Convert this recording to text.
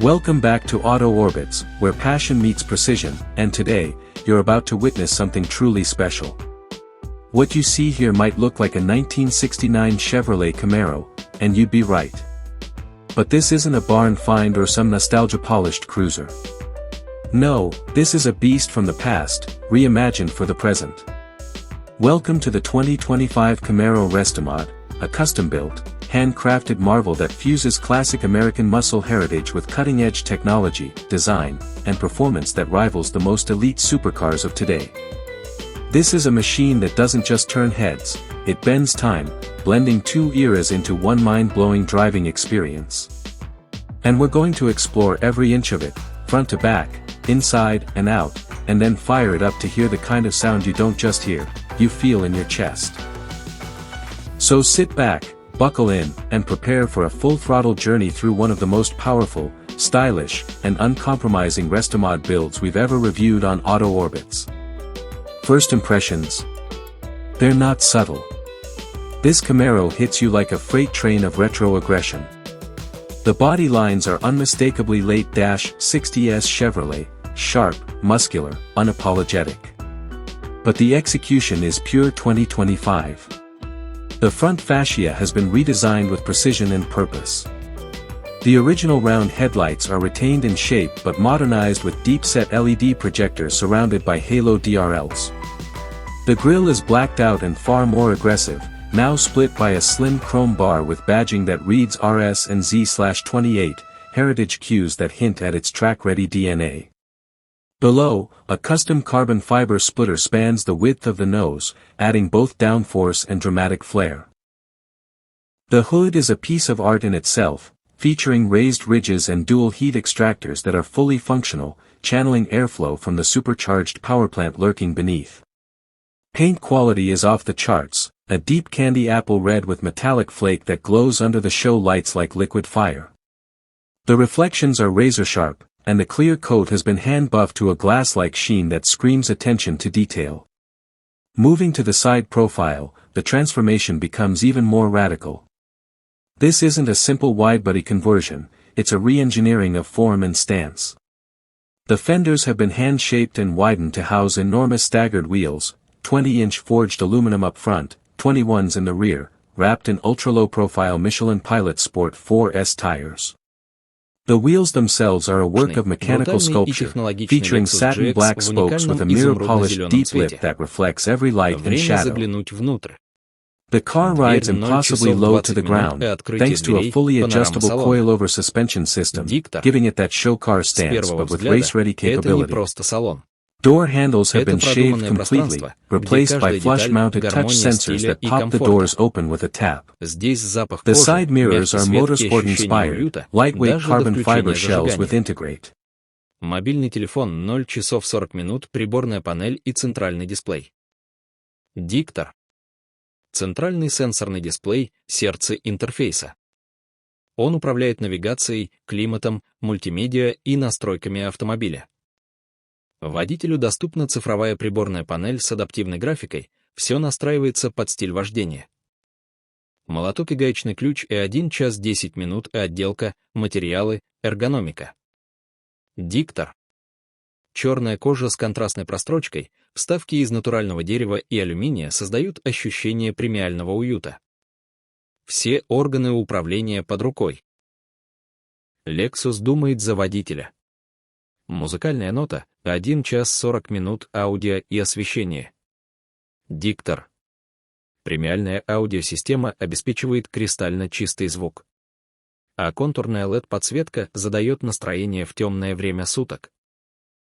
Welcome back to Auto Orbitz, where passion meets precision, and today, you're about to witness something truly special. What you see here might look like a 1969 Chevrolet Camaro, and you'd be right. But this isn't a barn find or some nostalgia-polished cruiser. No, this is a beast from the past, reimagined for the present. Welcome to the 2025 Camaro Restomod, a custom-built, handcrafted marvel that fuses classic American muscle heritage with cutting-edge technology, design, and performance that rivals the most elite supercars of today. This is a machine that doesn't just turn heads, it bends time, blending two eras into one mind-blowing driving experience. And we're going to explore every inch of it, front to back, inside and out, and then fire it up to hear the kind of sound you don't just hear, you feel in your chest. So sit back, buckle in, and prepare for a full-throttle journey through one of the most powerful, stylish, and uncompromising Restomod builds we've ever reviewed on Auto Orbitz. First impressions. They're not subtle. This Camaro hits you like a freight train of retro aggression. The body lines are unmistakably late-60s Chevrolet, sharp, muscular, unapologetic. But the execution is pure 2025. The front fascia has been redesigned with precision and purpose. The original round headlights are retained in shape but modernized with deep-set LED projectors surrounded by halo DRLs. The grille is blacked out and far more aggressive, now split by a slim chrome bar with badging that reads RS and Z/28, heritage cues that hint at its track-ready DNA. Below, a custom carbon fiber splitter spans the width of the nose, adding both downforce and dramatic flair. The hood is a piece of art in itself, featuring raised ridges and dual heat extractors that are fully functional, channeling airflow from the supercharged powerplant lurking beneath. Paint quality is off the charts, a deep candy apple red with metallic flake that glows under the show lights like liquid fire. The reflections are razor-sharp, and the clear coat has been hand-buffed to a glass-like sheen that screams attention to detail. Moving to the side profile, the transformation becomes even more radical. This isn't a simple widebody conversion, it's a re-engineering of form and stance. The fenders have been hand-shaped and widened to house enormous staggered wheels, 20-inch forged aluminum up front, 21s in the rear, wrapped in ultra-low-profile Michelin Pilot Sport 4S tires. The wheels themselves are a work of mechanical sculpture, featuring satin black spokes with a mirror-polished deep lip that reflects every light and shadow. The car rides impossibly low to the ground, thanks to a fully adjustable coilover suspension system, giving it that show car stance but with race-ready capability. Door handles have been shaved completely, replaced by flush-mounted touch sensors that pop the doors open with a tap. The side mirrors are motorsport-inspired, lightweight carbon fiber shells with integrate. Мобильный телефон 0 часов 40 минут, приборная панель и центральный дисплей. Диктор. Центральный сенсорный дисплей – сердце интерфейса. Он управляет навигацией, климатом, мультимедиа и настройками автомобиля. Водителю доступна цифровая приборная панель с адаптивной графикой, все настраивается под стиль вождения. Молоток и гаечный ключ и 1 час 10 минут и отделка, материалы, эргономика. Диктор. Черная кожа с контрастной прострочкой, вставки из натурального дерева и алюминия создают ощущение премиального уюта. Все органы управления под рукой. Lexus думает за водителя. Музыкальная нота, 1 час 40 минут аудио и освещение. Диктор. Премиальная аудиосистема обеспечивает кристально чистый звук. А контурная LED-подсветка задает настроение в темное время суток.